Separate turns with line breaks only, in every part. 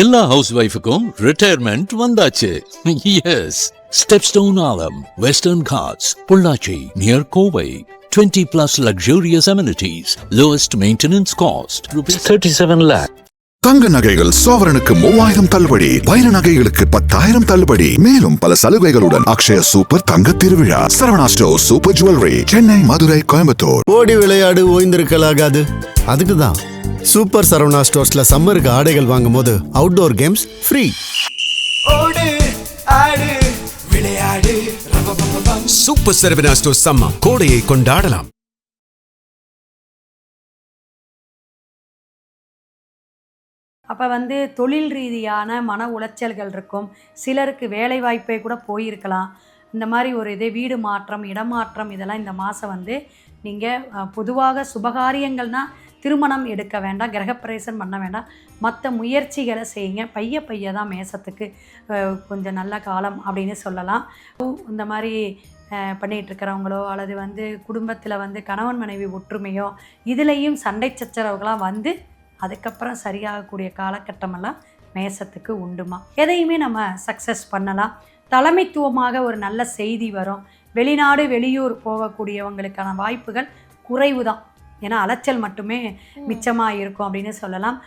எல்லா ஹவுஸ் ஒய்ஃபுக்கும் ரிட்டையர்மெண்ட் வந்தாச்சு. எஸ், ஸ்டெப்ஸ்டோன் ஆலம், Western Ghats, Pollachi near Kovai. 20+ luxurious amenities, lowest maintenance cost, ₹37 lakh.
தங்க நகைகள் சோவரனுக்கு 3000 தள்ளுபடி, வைர நகைகளுக்கு 10,000 தள்ளுபடி, மேலும் பல சலுகைகளுடன் அக்ஷய சூப்பர் தங்க திருவிழா. Saravana store super jewellery, Chennai, Madurai, Coimbatore.
ஓடி விளையாடு, ஓய்ந்திருக்கலாகாது. அதுக்கு தான் சூப்பர் சரவணா ஸ்டோர்ஸ்ல சம்மருக்கு ஆடைகள் வாங்கும் போது அவுட்டோர் கேம்ஸ் ஃப்ரீ.
ஓடு ஆடு விளையாடு.
சூப்பர் சரவணா ஸ்டோர்ஸ் சம்மா கோடையை கொண்டாடலாம்.
அப்போ தொழில் ரீதியான மன உளைச்சல்கள் இருக்கும். சிலருக்கு வேலை வாய்ப்பே கூட போயிருக்கலாம். இந்த மாதிரி ஒரு வீடு மாற்றம், இடமாற்றம், இதெல்லாம் இந்த மாதம் நீங்கள் பொதுவாக சுபகாரியங்கள்னால் திருமணம் எடுக்க வேண்டாம், கிரகப்பிரவேசம் பண்ண வேண்டாம், மற்ற முயற்சிகளை செய்யுங்க. பைய தான் மேசத்துக்கு கொஞ்சம் நல்ல காலம் அப்படின்னு சொல்லலாம். இந்த மாதிரி பண்ணிகிட்ருக்கிறவங்களோ அல்லது குடும்பத்தில் கணவன் மனைவி ஒற்றுமையோ இதுலேயும் சண்டை சச்சரவுகளாக அதுக்கப்புறம் சரியாகக்கூடிய காலகட்டமெல்லாம் மேசத்துக்கு உண்டுமா. எதையுமே நம்ம சக்ஸஸ் பண்ணலாம். தலைமைத்துவமாக ஒரு நல்ல செய்தி வரும். வெளிநாடு வெளியூர் போகக்கூடியவங்களுக்கான வாய்ப்புகள் குறைவு தான். ஏன்னா அலைச்சல் மட்டுமே மிச்சமாக இருக்கும் அப்படின்னு சொல்லலாம்.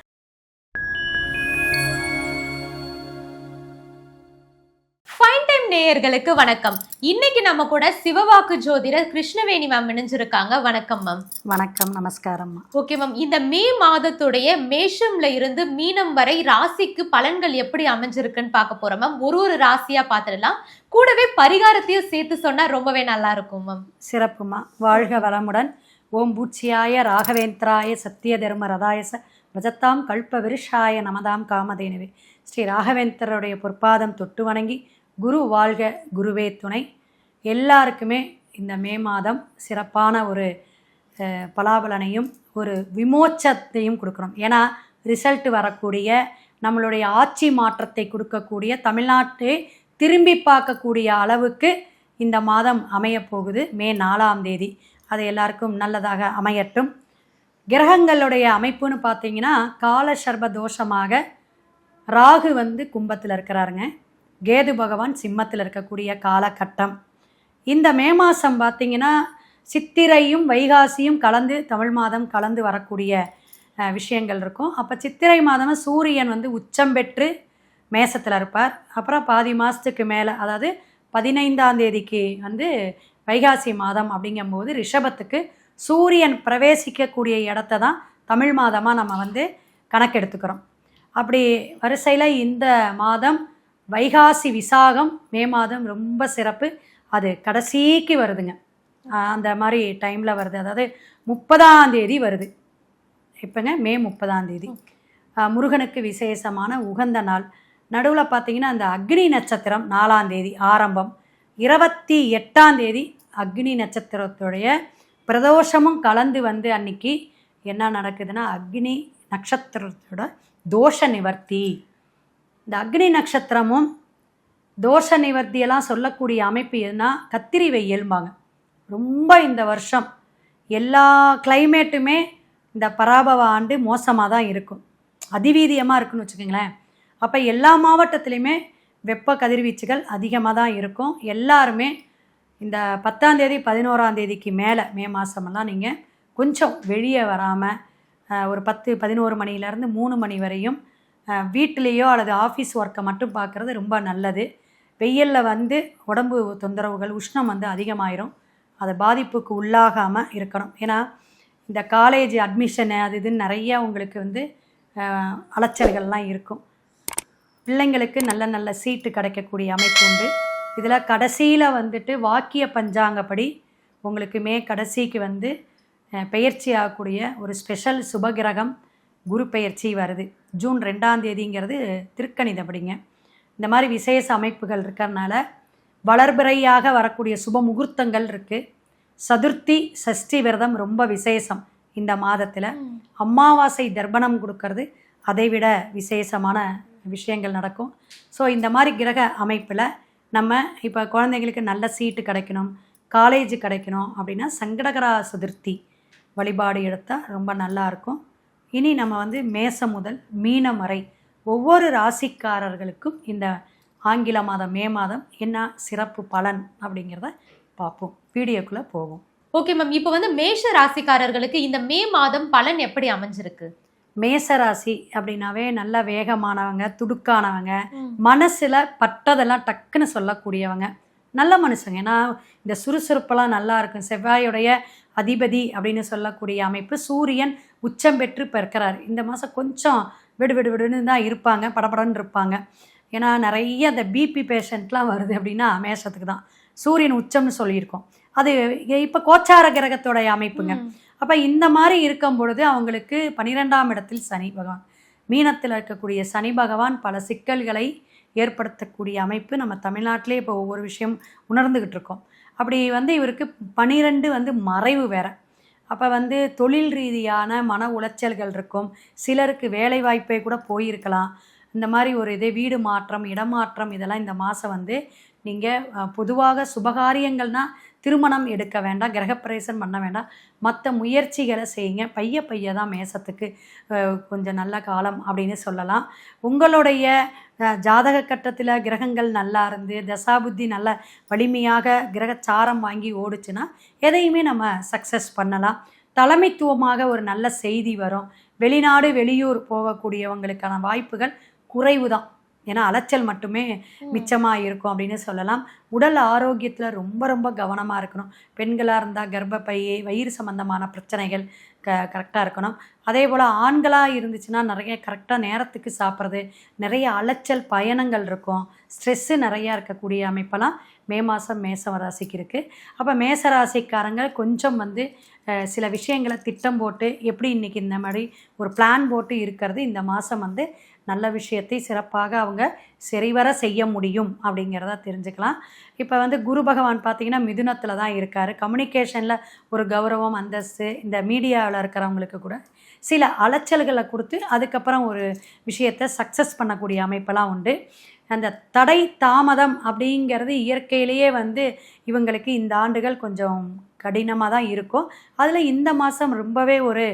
நேயர்களுக்கு வணக்கம். இன்னைக்கு நம்ம கூட சிவவாக்கு ஜோதிடர் கிருஷ்ணவேணி மேம் இணைஞ்சிருக்காங்க. வணக்கம் மேம்.
வணக்கம், நமஸ்காரம்.
ஓகே மேம், இந்த மே மாதத்துடைய மேஷம்ல இருந்து மீனம் வரை ராசிக்கு பலன்கள் எப்படி அமைஞ்சிருக்குன்னு பார்க்க போறோம் மேம். ஒரு ராசியா பார்த்துடலாம். கூடவே பரிகாரத்தையும் சேர்த்து சொன்னா ரொம்பவே நல்லா இருக்கும் மேம்.
சிறப்புமா. வாழ்க வளமுடன். ஓம் பூச்சியாய ராகவேந்திராய சத்திய தர்ம ரதாயச பஜத்தாம் கல்ப விருஷாய நமதாம் காமதேனுவே. ஸ்ரீ ராகவேந்தருடைய பொற்பாதம் தொட்டு வணங்கி குரு வாழ்க, குருவே துணை. எல்லாருக்குமே இந்த மே மாதம் சிறப்பான ஒரு பலாபலனையும் ஒரு விமோச்சத்தையும் கொடுக்குறோம். ஏன்னா ரிசல்ட் வரக்கூடிய, நம்மளுடைய ஆட்சி மாற்றத்தை கொடுக்கக்கூடிய, தமிழ்நாட்டை திரும்பி பார்க்கக்கூடிய அளவுக்கு இந்த மாதம் அமையப்போகுது. மே 4ஆம் தேதி. அது எல்லாருக்கும் நல்லதாக அமையட்டும். கிரகங்களுடைய அமைப்புன்னு பார்த்தீங்கன்னா கால சர்ப தோஷமாக ராகு கும்பத்தில் இருக்கிறாருங்க. கேது பகவான் சிம்மத்தில் இருக்கக்கூடிய காலகட்டம். இந்த மே மாதம் பார்த்திங்கன்னா சித்திரையும் வைகாசியும் கலந்து, தமிழ் மாதம் கலந்து வரக்கூடிய விஷயங்கள் இருக்கும். அப்போ சித்திரை மாதம் சூரியன் உச்சம் பெற்று மேசத்தில் இருப்பார். அப்புறம் பாதி மாதத்துக்கு மேலே, அதாவது 15ஆம் தேதிக்கு வைகாசி மாதம் அப்படிங்கும்போது ரிஷபத்துக்கு சூரியன் பிரவேசிக்கக்கூடிய இடத்த தான் தமிழ் மாதமாக நம்ம கணக்கெடுத்துக்கிறோம். அப்படி வரிசையில் இந்த மாதம் வைகாசி விசாகம் மே மாதம் ரொம்ப சிறப்பு. அது கடைசிக்கு வருதுங்க. அந்த மாதிரி டைமில் வருது. அதாவது 30ஆம் தேதி வருது. இப்போங்க மே 30ஆம் தேதி முருகனுக்கு விசேஷமான உகந்த நாள். நடுவில் பார்த்திங்கன்னா அந்த அக்னி நட்சத்திரம் 4ஆம் தேதி ஆரம்பம். 28ஆம் தேதி அக்னி நட்சத்திரத்துடைய பிரதோஷமும் கலந்து அன்னைக்கு என்ன நடக்குதுன்னா அக்னி நட்சத்திரத்தோட தோஷ நிவர்த்தி. இந்த அக்னி நட்சத்திரமும் தோஷ நிவர்த்தியெல்லாம் சொல்லக்கூடிய அமைப்பு எதுனா கத்திரி வெயில்பாங்க. ரொம்ப இந்த வருஷம் எல்லா கிளைமேட்டுமே இந்த பராபவ ஆண்டு மோசமாக தான் இருக்கும், அதிவீதியமாக இருக்குன்னு வச்சுக்கோங்களேன். அப்போ எல்லா மாவட்டத்துலேயுமே வெப்ப கதிர்வீச்சுகள் அதிகமாக தான் இருக்கும். எல்லாருமே இந்த 10ஆம் தேதி 11ஆம் தேதிக்கு மேலே மே மாதமெல்லாம் நீங்கள் கொஞ்சம் வெளியே வராமல் ஒரு 10-11 மணிலேருந்து 3 மணி வரையும் வீட்டிலேயோ அல்லது ஆஃபீஸ் ஒர்க்கை மட்டும் பார்க்குறது ரொம்ப நல்லது. வெயிலில் உடம்பு தொந்தரவுகள், உஷ்ணம் அதிகமாயிரும். அதை பாதிப்புக்கு உள்ளாகாமல் இருக்கணும். ஏன்னா இந்த காலேஜ் அட்மிஷனு அது இதுன்னு நிறையா உங்களுக்கு அலைச்சல்கள்லாம் இருக்கும். பிள்ளைங்களுக்கு நல்ல நல்ல சீட்டு கிடைக்கக்கூடிய அமைப்பு உண்டு. இதில் கடைசியில் வாக்கிய பஞ்சாங்கப்படி உங்களுக்கு மே கடைசிக்கு பெயர்ச்சி ஆகக்கூடிய ஒரு ஸ்பெஷல் சுபகிரகம் குரு பெயர்ச்சி வருது. ஜூன் 2ஆம் தேதிங்கிறது திருக்கணிதப்படிங்க. இந்த மாதிரி விசேஷ அமைப்புகள் இருக்கிறதுனால வளர்பிறையாக வரக்கூடிய சுப முகூர்த்தங்கள் இருக்குது. சதுர்த்தி சஷ்டி விரதம் ரொம்ப விசேஷம் இந்த மாதத்தில். அமாவாசை தர்ப்பணம் கொடுக்கறது அதைவிட விசேஷமான விஷயங்கள் நடக்கும். ஸோ இந்த மாதிரி கிரக அமைப்பில் நம்ம இப்போ குழந்தைங்களுக்கு நல்ல சீட்டு கிடைக்கணும், காலேஜ் கிடைக்கணும் அப்படின்னா சங்கடகரா சதுர்த்தி வழிபாடு எடுத்தால் ரொம்ப நல்லாயிருக்கும். இனி நம்ம மேசம் முதல் மீனம் வரை ஒவ்வொரு ராசிக்காரர்களுக்கும் இந்த ஆங்கில மாதம் மே மாதம் என்ன சிறப்பு பலன் அப்படிங்கிறத பார்ப்போம். வீடியோக்குள்ளே போவோம்.
ஓகே மேம், இப்போ வந்து மேஷ ராசிக்காரர்களுக்கு இந்த மே மாதம் பலன் எப்படி அமைஞ்சிருக்கு?
மேசராசி அப்படின்னாவே நல்ல வேகமானவங்க, துடுக்கானவங்க, மனசில் பட்டதெல்லாம் டக்குன்னு சொல்லக்கூடியவங்க, நல்ல மனுஷங்க. ஏன்னா இந்த சுறுசுறுப்பெல்லாம் நல்லா இருக்கும். செவ்வாயுடைய அதிபதி அப்படின்னு சொல்லக்கூடிய அமைப்பு சூரியன் உச்சம் பெற்று பெருக்கிறார். இந்த மாதம் கொஞ்சம் விடுன்னு தான் இருப்பாங்க, படபடன்னு இருப்பாங்க. ஏன்னா நிறைய இந்த பிபி பேஷண்ட்லாம் வருது அப்படின்னா மேஷத்துக்கு தான். சூரியன் உச்சம்னு சொல்லியிருக்கோம். அது இப்போ கோச்சார கிரகத்தோடைய அமைப்புங்க. அப்போ இந்த மாதிரி இருக்கும் பொழுது அவங்களுக்கு 12ஆம் இடத்தில் சனி பகவான், மீனத்தில் இருக்கக்கூடிய சனி பகவான் பல சிக்கல்களை ஏற்படுத்தக்கூடிய அமைப்பு நம்ம தமிழ்நாட்டிலே இப்போ ஒவ்வொரு விஷயம் உணர்ந்துக்கிட்டு இருக்கோம். அப்படி வந்து இவருக்கு 12 வந்து மறைவு வேற. அப்போ வந்து தொழில் ரீதியான மன உளைச்சல்கள் இருக்கும். சிலருக்கு வேலை வாய்ப்பே கூட போயிருக்கலாம். இந்த மாதிரி ஒரு இதே வீடு மாற்றம், இடமாற்றம், இதெல்லாம் இந்த மாதம் வந்து நீங்கள் பொதுவாக சுபகாரியங்கள்னால் திருமணம் எடுக்க வேண்டாம், கிரகப்பிரவேசம் பண்ண வேண்டாம், மற்ற முயற்சிகளை செய்யுங்க. பைய தான் மேசத்துக்கு கொஞ்சம் நல்ல காலம் அப்படின்னு சொல்லலாம். உங்களுடைய ஜாதக கட்டத்தில் கிரகங்கள் நல்லா இருந்து தசாபுத்தி நல்ல வலிமையாக கிரகச்சாரம் வாங்கி ஓடுச்சுன்னா எதையுமே நம்ம சக்ஸஸ் பண்ணலாம். தலைமைத்துவமாக ஒரு நல்ல செய்தி வரும். வெளிநாடு வெளியூர் போகக்கூடியவங்களுக்கான வாய்ப்புகள் குறைவு தான். ஏன்னா அலைச்சல் மட்டுமே மிச்சமாக இருக்கும் அப்படின்னு சொல்லலாம். உடல் ஆரோக்கியத்தில் ரொம்ப கவனமாக இருக்கணும். பெண்களாக இருந்தால் கர்ப்பப்பை, வயிறு சம்மந்தமான பிரச்சனைகள் கரெக்டாக இருக்கணும். அதே போல் ஆண்களாக இருந்துச்சுன்னா நிறைய கரெக்டாக நேரத்துக்கு சாப்பிட்றது, நிறைய அலைச்சல் பயணங்கள் இருக்கும், ஸ்ட்ரெஸ்ஸு நிறையா இருக்கக்கூடிய அமைப்பெல்லாம் மே மாதம் மேச ராசிக்கு இருக்குது. அப்போ மேச ராசிக்காரங்க கொஞ்சம் வந்து சில விஷயங்களை திட்டம் போட்டு எப்படி இன்றைக்கி இந்த மாதிரி ஒரு பிளான் போட்டு இருக்கிறது இந்த மாதம் வந்து நல்ல விஷயத்தை சிறப்பாக அவங்க சரிவர செய்ய முடியும் அப்படிங்கிறத தெரிஞ்சுக்கலாம். இப்போ வந்து குரு பகவான் பார்த்திங்கன்னா மிதுனத்தில் தான் இருக்கார். கம்யூனிகேஷனில் ஒரு கௌரவம், அந்தஸ்து, இந்த மீடியாவில் இருக்கிறவங்களுக்கு கூட சில அலைச்சல்களை கொடுத்து அதுக்கப்புறம் ஒரு விஷயத்தை சக்ஸஸ் பண்ணக்கூடிய அமைப்பெல்லாம் உண்டு. அந்த தடை தாமதம் அப்படிங்கிறது இயற்கையிலேயே வந்து இவங்களுக்கு இந்த ஆண்டுகள் கொஞ்சம் கடினமாக தான் இருக்கும். அதில் இந்த மாதம் ரொம்பவே ஒரு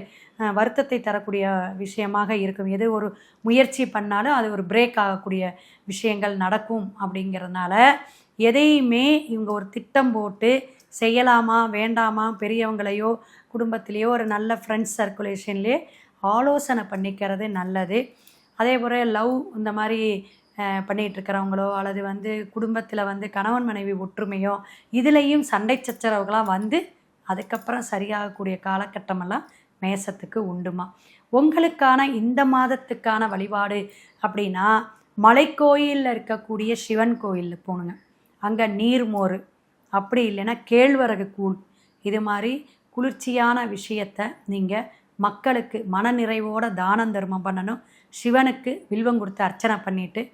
வருத்தத்தை தரக்கூடிய விஷயமாக இருக்கும். எது ஒரு முயற்சி பண்ணாலும் அது ஒரு பிரேக் ஆகக்கூடிய விஷயங்கள் நடக்கும். அப்படிங்கிறதுனால எதையுமே இவங்க ஒரு திட்டம் போட்டு செய்யலாமா வேண்டாமா, பெரியவங்களையோ குடும்பத்திலேயோ ஒரு நல்ல ஃப்ரெண்ட்ஸ் சர்க்குலேஷன்லேயே ஆலோசனை பண்ணிக்கிறது நல்லது. அதே போல் லவ் இந்த மாதிரி பண்ணிகிட்ருக்கிறவங்களோ அல்லது வந்து குடும்பத்தில் வந்து கணவன் மனைவி ஒற்றுமையோ இதுலேயும் சண்டை சச்சரவுகளாம் வந்து அதுக்கப்புறம் சரியாகக்கூடிய காலகட்டமெல்லாம் மேசத்துக்கு உண்டுமா. உங்களுக்கான இந்த மாதத்துக்கான வழிபாடு அப்படின்னா மலைக்கோயிலில் இருக்கக்கூடிய சிவன் கோயிலில் போகணுங்க. அங்கே நீர்மோர், அப்படி இல்லைன்னா கேழ்வரகு கூழ், இது மாதிரி குளிர்ச்சியான விஷயத்தை நீங்கள் மக்களுக்கு மனநிறைவோட தானம் தர்மம் பண்ணணும். சிவனுக்கு வில்வம் கொடுத்து அர்ச்சனை பண்ணிவிட்டு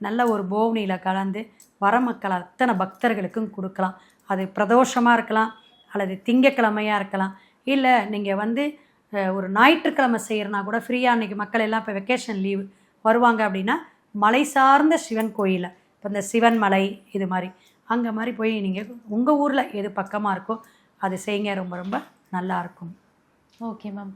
நல்ல ஒரு போவனியில் கலந்து வர மக்கள் அத்தனை பக்தர்களுக்கும் கொடுக்கலாம். அது பிரதோஷமாக இருக்கலாம் அல்லது திங்கக்கிழமையாக இருக்கலாம். இல்லை நீங்கள் வந்து ஒரு ஞாயிற்றுக்கிழமை செய்கிறனா கூட ஃப்ரீயாக அன்றைக்கி மக்கள் எல்லாம் இப்போ வெக்கேஷன் லீவு வருவாங்க அப்படின்னா மலை சார்ந்த சிவன் கோயிலில், இப்போ இந்த சிவன் மலை இது மாதிரி அங்கே மாதிரி போய் நீங்கள் உங்கள் ஊரில் எது பக்கமாக இருக்கோ அது செய்யுங்க. ரொம்ப நல்லாயிருக்கும்.
Okay ma'am.